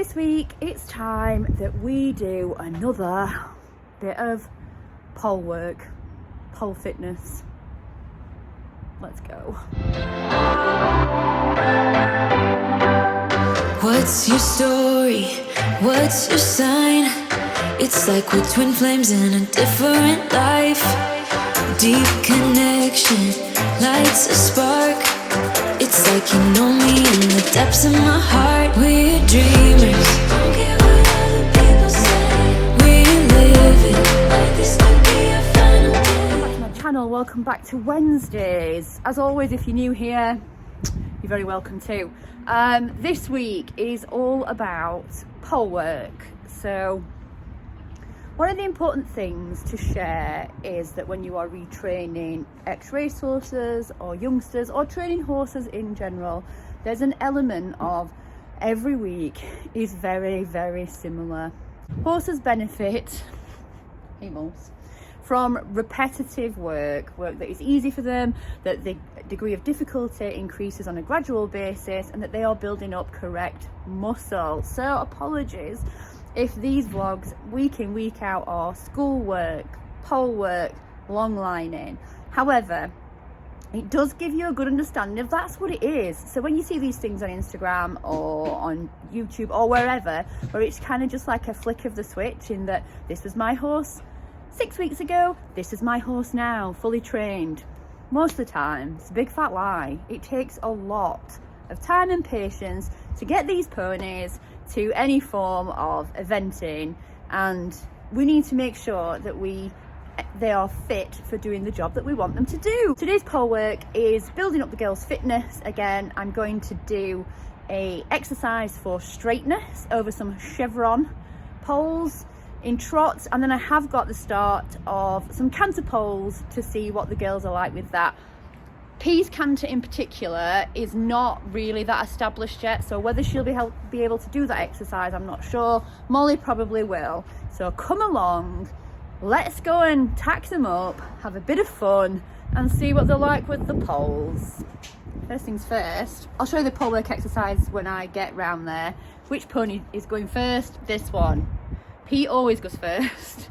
this week it's time that we do another bit of pole work, pole fitness. Let's go. What's your story? What's your sign? It's like we're twin flames in a different life. Deep connection lights a spark. It's like you know me in the depths of my heart. We're dreamers. Don't care what other people say. We live it like this could be a final day. Welcome back to my channel. Welcome back to Wednesdays. As always, if you're new here, you're very welcome too. This week is all about pole work. So one of the important things to share is that when you are retraining ex-race horses or youngsters or training horses in general, there's an element of every week is very, very similar. Horses benefit from repetitive work that is easy for them, that the degree of difficulty increases on a gradual basis, and that they are building up correct muscle. So apologies if these vlogs week in, week out are school work, pole work, long lining. However, it does give you a good understanding of that's what it is. So when you see these things on Instagram or on YouTube or wherever, where it's kind of just like a flick of the switch in that this was my horse 6 weeks ago, this is my horse now, fully trained. Most of the time, it's a big fat lie. It takes a lot of time and patience to get these ponies to any form of eventing, and we need to make sure that they are fit for doing the job that we want them to do. Today's pole work is building up the girls' fitness. Again, I'm going to do a exercise for straightness over some chevron poles in trots, and then I have got the start of some canter poles to see what the girls are like with that. P's canter in particular is not really that established yet, so whether she'll be able to do that exercise, I'm not sure. Molly probably will. So come along, let's go and tack them up, have a bit of fun, and see what they're like with the poles. First things first, I'll show you the pole work exercise when I get round there. Which pony is going first? This one. P always goes first.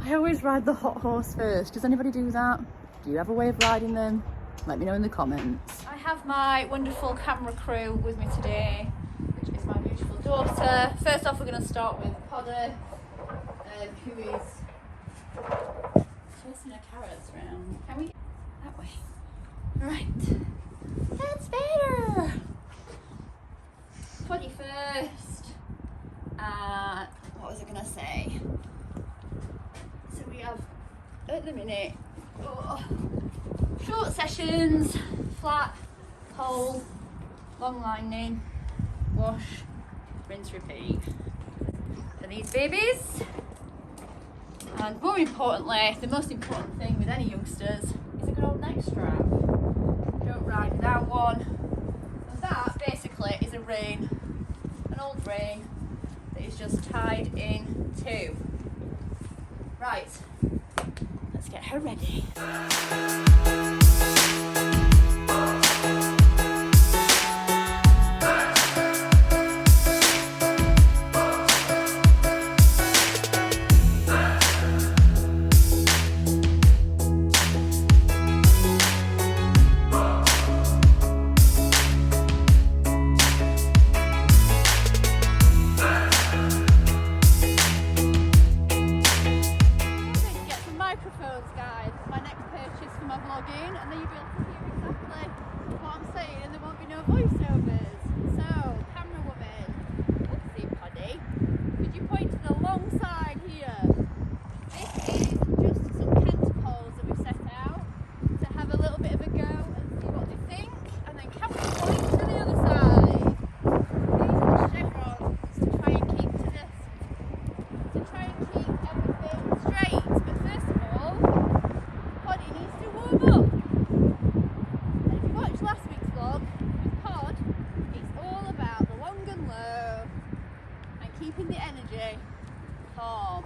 I always ride the hot horse first. Does anybody do that? Do you have a way of riding them? Let me know in the comments. I have my wonderful camera crew with me today, which is my beautiful daughter. First off, we're going to start with Podder, who is chasing her carrots around. Can we? That way. Right. That's better. Poddy first. What was I going to say? So we have, at the minute, short sessions, flat, pole, long lining, wash, rinse, repeat for these babies. And more importantly, the most important thing with any youngsters is a good old neck strap. Don't ride without one. And that basically is a rein, an old rein that is just tied in two. Right, let's get her ready. Keeping the energy calm.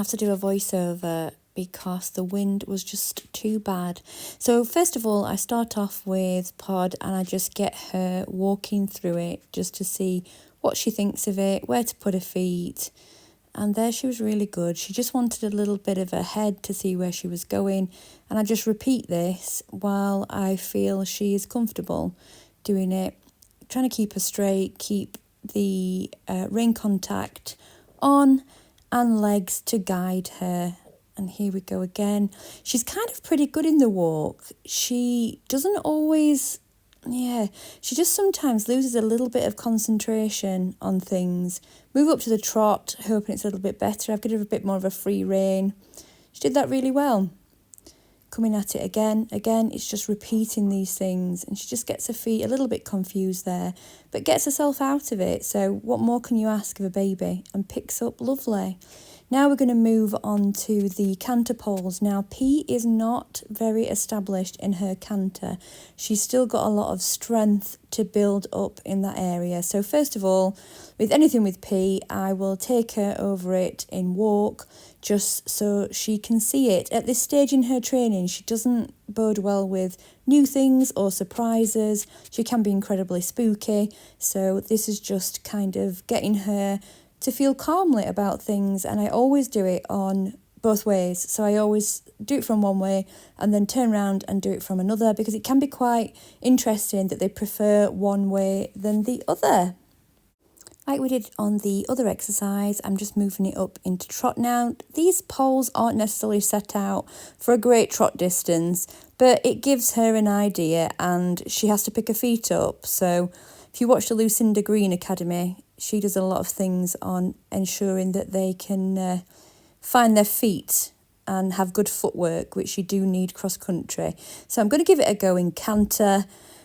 have to do a voiceover because the wind was just too bad. So first of all, I start off with Pod and I just get her walking through it just to see what she thinks of it, where to put her feet. And there she was really good. She just wanted a little bit of a head to see where she was going. And I just repeat this while I feel she is comfortable doing it. Trying to keep her straight, keep the rein contact on and legs to guide her. And here we go again. She's kind of pretty good in the walk. She doesn't always... she just sometimes loses a little bit of concentration on things. Move up to the trot, hoping it's a little bit better. I've given her a bit more of a free rein. She did that really well. Coming at it again, it's just repeating these things. And she just gets her feet a little bit confused there, but gets herself out of it. So what more can you ask of a baby? And picks up lovely. Now we're going to move on to the canter poles. Now, P is not very established in her canter. She's still got a lot of strength to build up in that area. So first of all, with anything with P, I will take her over it in walk just so she can see it. At this stage in her training, she doesn't bode well with new things or surprises. She can be incredibly spooky. So this is just kind of getting her to feel calmly about things, and I always do it on both ways. So I always do it from one way and then turn around and do it from another, because it can be quite interesting that they prefer one way than the other. Like we did on the other exercise, I'm just moving it up into trot now. These poles aren't necessarily set out for a great trot distance, but it gives her an idea and she has to pick her feet up. So if you watch the Lucinda Green Academy, she does a lot of things on ensuring that they can find their feet and have good footwork, which you do need cross country. So I'm going to give it a go in canter,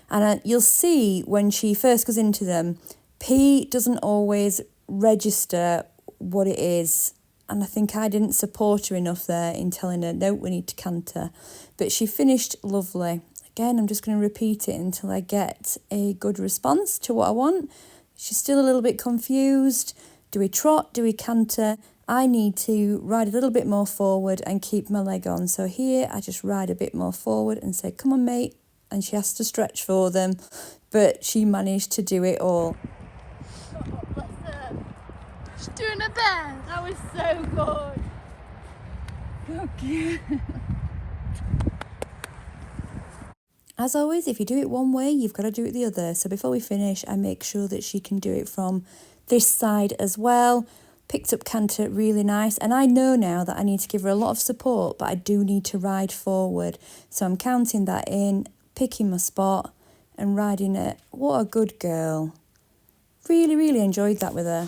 and you'll see when she first goes into them, P doesn't always register what it is, and I think I didn't support her enough there in telling her, no, we need to canter. But she finished lovely. Again, I'm just going to repeat it until I get a good response to what I want. She's still a little bit confused. Do we trot? Do we canter? I need to ride a little bit more forward and keep my leg on. So here I just ride a bit more forward and say, come on, mate. And she has to stretch for them. But she managed to do it all. She's doing her best. That was so good. Okay. As always, if you do it one way, you've got to do it the other. So before we finish, I make sure that she can do it from this side as well. Picked up canter really nice. And I know now that I need to give her a lot of support, but I do need to ride forward. So I'm counting that in, picking my spot and riding it. What a good girl. Really, really enjoyed that with her.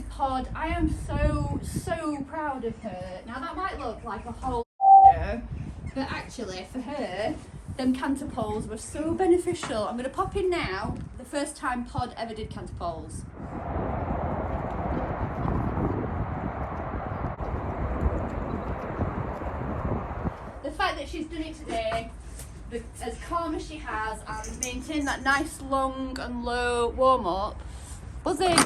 Pod. I am so proud of her. Now that might look like a whole but actually for her, them canter poles were so beneficial. I'm going to pop in now the first time Pod ever did canter poles. The fact that she's done it today, as calm as she has, and maintained that nice long and low warm up, buzzing.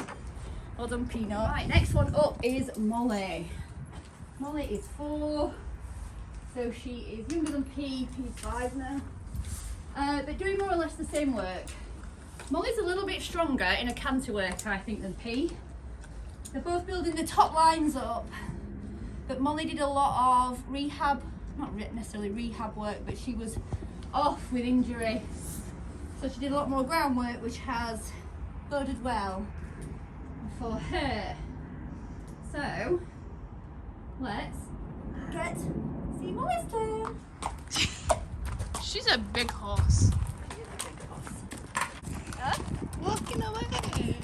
Well done, Peanut. Right, next one up is Molly. Molly is 4, so she is younger than P. P's 5 now. But doing more or less the same work. Molly's a little bit stronger in a canter work, I think, than P. They're both building the top lines up, but Molly did a lot of rehab, not necessarily rehab work, but she was off with injury. So she did a lot more groundwork, which has boded well for her. So let's see Molly's turn. She's a big horse. She is a big horse. Walking away.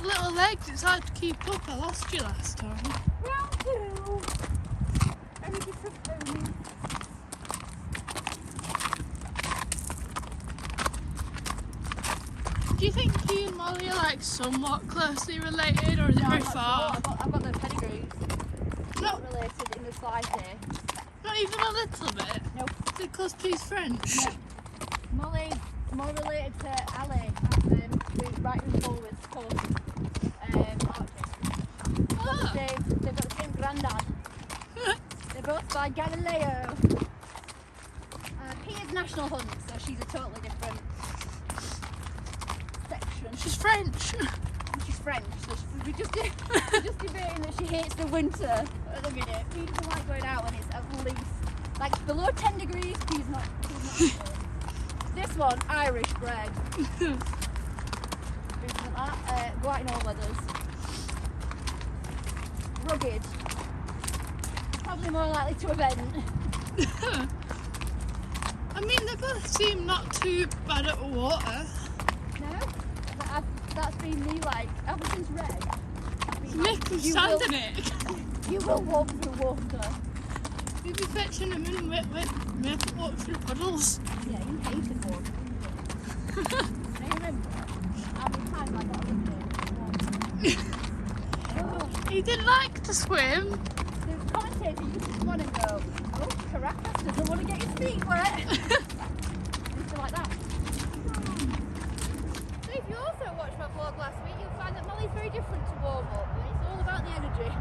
got little legs, it's hard to keep up. I lost you last time. Round 2. Very different ponies. Do you think he and Molly are like somewhat closely related, or is it very far? I've got their pedigrees. Not, Not related in the slightest. not even a little bit. No. Is it close to his French? No. Molly's more related to Ali, who's right and forwards called Ah. They've got the same granddad. They're both by Galileo. He is National Hunt, so she's a totally different section. She's French. She's French, so we're just debating that she hates the winter at the minute. He doesn't like going out when it's at least like below 10 degrees. He's not This one, Irish bred. Go out in all weathers. Rugged. Probably more likely to event. I mean, they both seem not too bad at water. No? That's been me like, ever since Red. Make them You stand will- in it. You will walk through water. You'd be fetching them in and make them walk through puddles. Yeah, you hated water, didn't you? I remember how many times I got in there. He didn't like to swim. The commentator used to come on and go, oh, Caracas doesn't want to get his feet wet. Used to like that. So if you also watched my vlog last week, you'll find that Molly's very different to warm up. It's all about the energy.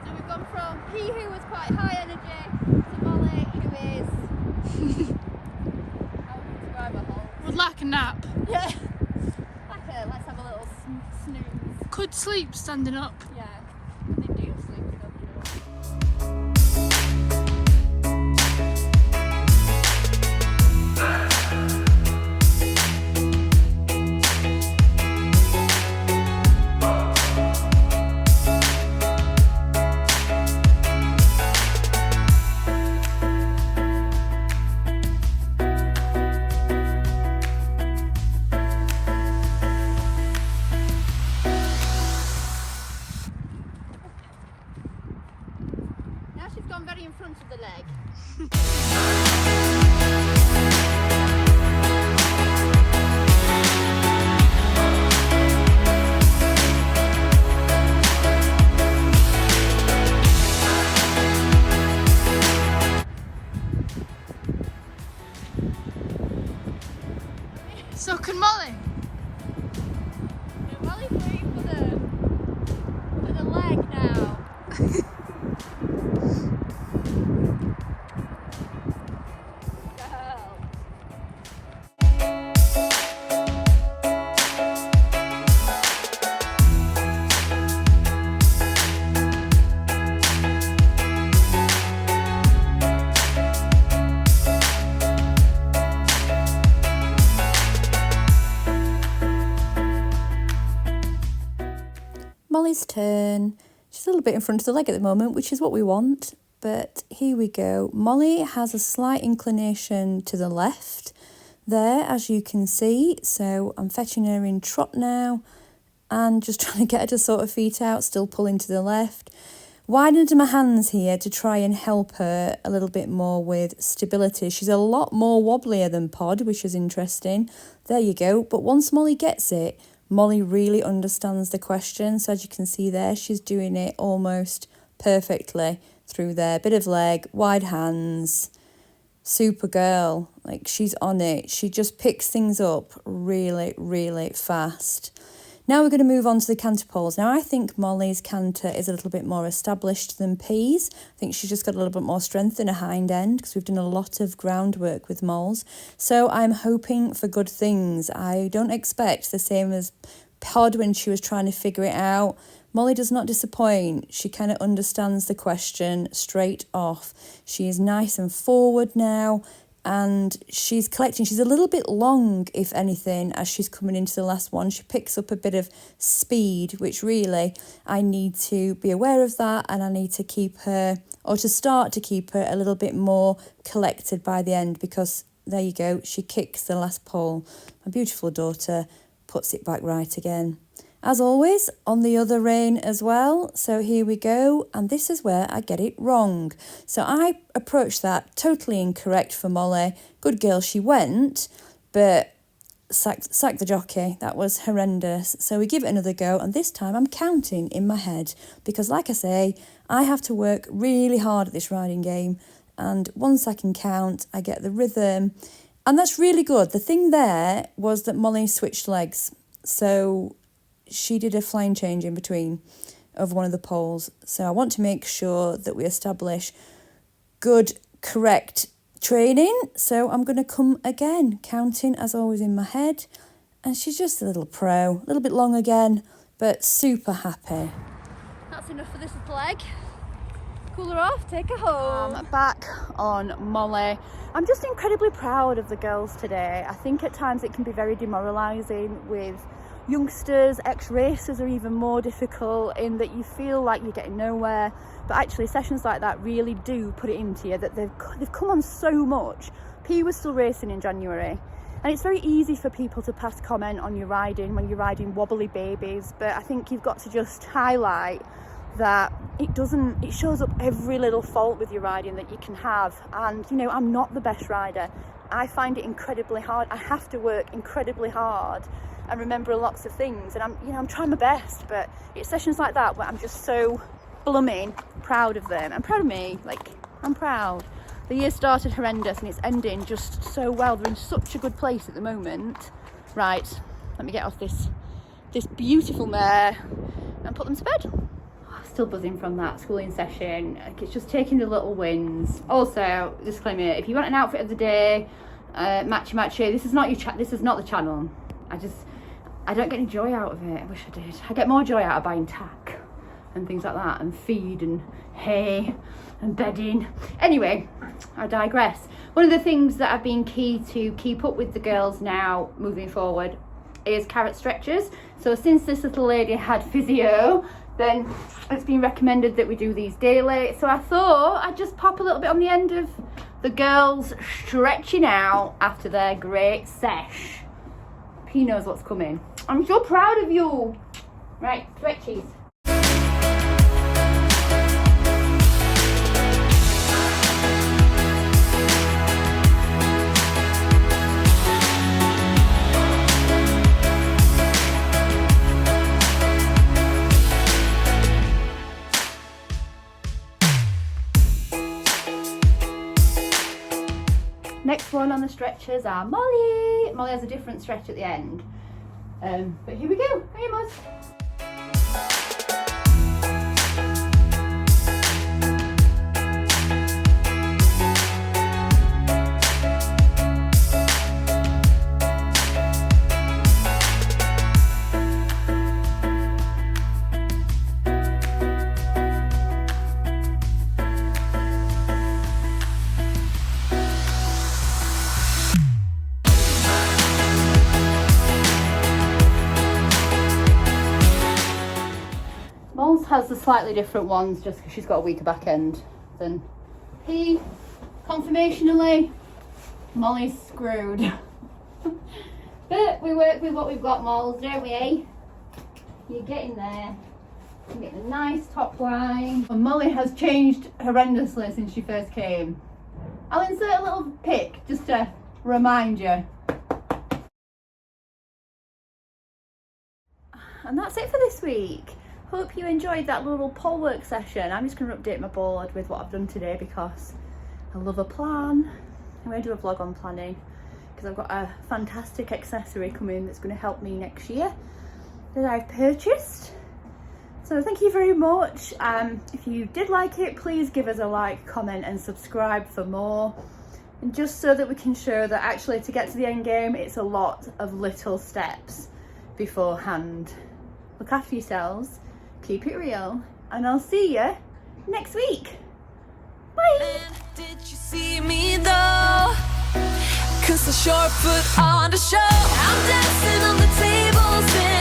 So we've gone from he who was quite high energy to Molly who is how would you describe her whole? Would like a nap. Yeah. Like let's have a little snooze. Could sleep standing up. Yeah. They do sleep together. Now she's gone very in front of the leg. So can Molly. Molly's waiting for the leg now. Girl. Molly's turn. She's a little bit in front of the leg at the moment, which is what we want. But here we go. Molly has a slight inclination to the left there, as you can see. So I'm fetching her in trot now and just trying to get her to sort her feet out, still pulling to the left. Widened my hands here to try and help her a little bit more with stability. She's a lot more wobblier than Pod, which is interesting. There you go. But once Molly gets it, Molly really understands the question. So as you can see there, she's doing it almost perfectly through there. Bit of leg, wide hands, super girl. Like, she's on it. She just picks things up really, really fast. Now we're going to move on to the canter poles. Now I think Molly's canter is a little bit more established than P's. I think she's just got a little bit more strength in her hind end because we've done a lot of groundwork with moles. So I'm hoping for good things. I don't expect the same as Pod when she was trying to figure it out. Molly does not disappoint. She kind of understands the question straight off. She is nice and forward now. And she's collecting. She's a little bit long, if anything, as she's coming into the last one. She picks up a bit of speed, which really I need to be aware of that, and I need to keep her, or to start to keep her a little bit more collected by the end, because there you go, she kicks the last pole. My beautiful daughter puts it back right again. As always, on the other rein as well. So here we go. And this is where I get it wrong. So I approached that totally incorrect for Molly. Good girl, she went, but sacked the jockey. That was horrendous. So we give it another go. And this time I'm counting in my head. Because like I say, I have to work really hard at this riding game. And once I can count, I get the rhythm. And that's really good. The thing there was that Molly switched legs. So she did a flying change in between of one of the poles. So I want to make sure that we establish good, correct training. So I'm going to come again, counting as always in my head. And she's just a little pro, a little bit long again, but super happy. That's enough for this little leg. Cool her off, take her home. Back on Molly. I'm just incredibly proud of the girls today. I think at times it can be very demoralising with youngsters. Ex-racers are even more difficult in that you feel like you're getting nowhere, but actually sessions like that really do put it into you that they've come on so much. P was still racing in January, and it's very easy for people to pass comment on your riding when you're riding wobbly babies, but I think you've got to just highlight that it shows up every little fault with your riding that you can have. And you know, I'm not the best rider. I find it incredibly hard. I have to work incredibly hard and remember lots of things, and I'm trying my best, but it's sessions like that where I'm just so blooming proud of them. I'm proud of me, like I'm proud. The year started horrendous and it's ending just so well. They're in such a good place at the moment. Right, let me get off this beautiful mare and put them to bed. Still buzzing from that schooling session. Like, it's just taking the little wins. Also, disclaimer, if you want an outfit of the day, matchy, this is not the channel. I don't get any joy out of it. I wish I did. I get more joy out of buying tack and things like that, and feed and hay and bedding. Anyway, I digress. One of the things that have been key to keep up with the girls now moving forward is carrot stretches. So since this little lady had physio, then it's been recommended that we do these daily. So I thought I'd just pop a little bit on the end of the girls stretching out after their great sesh. He knows what's coming. I'm so proud of you. Right, stretchies. Next one on the stretchers are Molly. Molly has a different stretch at the end. But here we go. Hey, Moz. Has the slightly different ones just because she's got a weaker back end than P. Conformationally, Molly's screwed. But we work with what we've got, Moles, don't we, eh? You're getting there. You're getting a nice top line. And Molly has changed horrendously since she first came. I'll insert a little pic just to remind you. And that's it for this week. Hope you enjoyed that little polework session. I'm just going to update my board with what I've done today because I love a plan. I'm going to do a vlog on planning because I've got a fantastic accessory coming that's going to help me next year that I've purchased. So thank you very much. If you did like it, please give us a like, comment and subscribe for more. And just so that we can show that actually to get to the end game, it's a lot of little steps beforehand. Look after yourselves. Keep it real, and I'll see you next week. Bye. Did you see me though? 'Cause the short put on the show. I'm dancing on the tables.